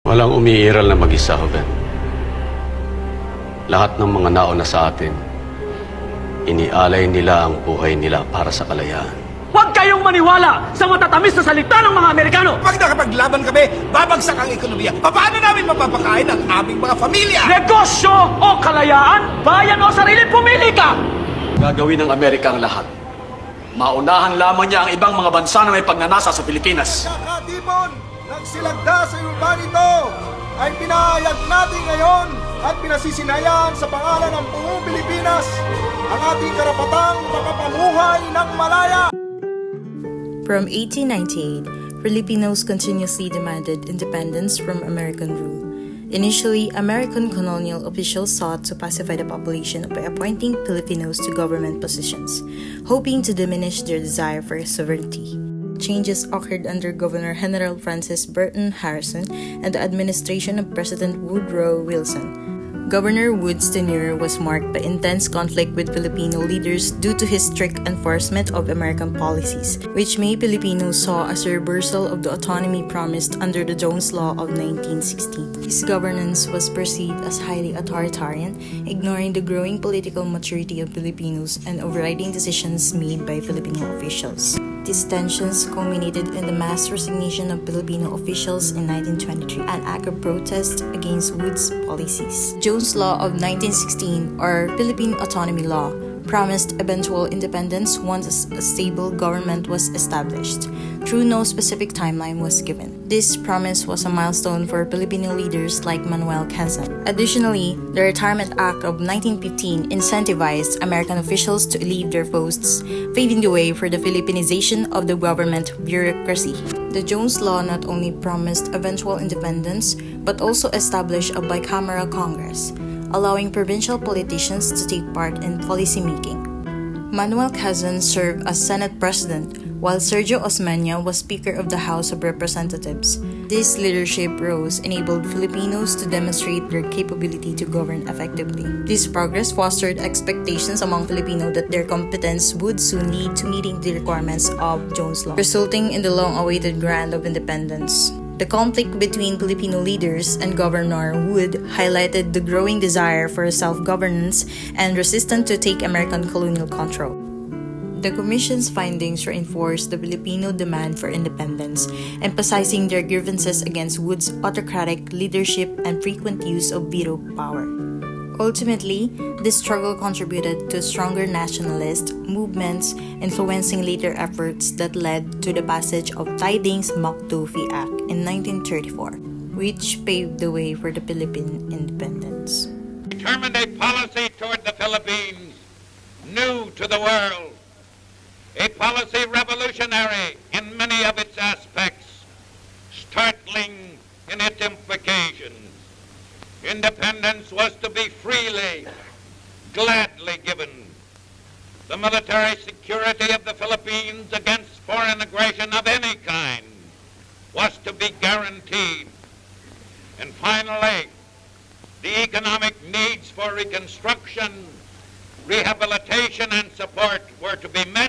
Walang umiiral na mag-isa, Ben. Lahat ng mga nauna sa atin, inialay nila ang buhay nila para sa kalayaan. Huwag kayong maniwala sa matatamis na salita ng mga Amerikano! Pag nakapaglaban kami, babagsak ang ekonomiya. Paano namin mapapakain ang aming mga pamilya? Negosyo o kalayaan, bayan o sarili, pumili ka! Gagawin ng Amerika ang lahat. Maunahan lamang niya ang ibang mga bansa na may pagnanasa sa Pilipinas. Kakatipon, nagsilagda sa urban ito ay pinahayag natin ngayon at pinasisinayaan sa pangalan ng buong Pilipinas ang ating karapatang makapamuhay ng malaya. From 1898, Filipinos continuously demanded independence from American rule. Initially, American colonial officials sought to pacify the population by appointing Filipinos to government positions, hoping to diminish their desire for sovereignty. Changes occurred under Governor General Francis Burton Harrison and the administration of President Woodrow Wilson. Governor Wood's tenure was marked by intense conflict with Filipino leaders due to his strict enforcement of American policies, which many Filipinos saw as a reversal of the autonomy promised under the Jones Law of 1916. His governance was perceived as highly authoritarian, ignoring the growing political maturity of Filipinos and overriding decisions made by Filipino officials. These tensions culminated in the mass resignation of Filipino officials in 1923, an act of protest against Wood's policies. Jones Law of 1916, or Philippine Autonomy Law, promised eventual independence once a stable government was established, though no specific timeline was given. This promise was a milestone for Filipino leaders like Manuel Quezon. Additionally, the Retirement Act of 1915 incentivized American officials to leave their posts, paving the way for the Filipinization of the government bureaucracy. The Jones Law not only promised eventual independence, but also established a bicameral Congress, allowing provincial politicians to take part in policymaking. Manuel Quezon served as Senate President, while Sergio Osmeña was Speaker of the House of Representatives. This leadership roles enabled Filipinos to demonstrate their capability to govern effectively. This progress fostered expectations among Filipinos that their competence would soon lead to meeting the requirements of Jones Law, resulting in the long-awaited grant of independence. The conflict between Filipino leaders and Governor Wood highlighted the growing desire for self-governance and resistance to take American colonial control. The Commission's findings reinforced the Filipino demand for independence, emphasizing their grievances against Wood's autocratic leadership and frequent use of veto power. Ultimately, this struggle contributed to stronger nationalist movements, influencing later efforts that led to the passage of Tidings-McDuffie Act in 1934, which paved the way for the Philippine independence. Determined a policy toward the Philippines new to the world, a policy revolutionary in many of its aspects, startling in its implications. Independence was to be freely, gladly given. The military security of the Philippines against foreign aggression of any kind was to be guaranteed. And finally, the economic needs for reconstruction, rehabilitation, and support were to be met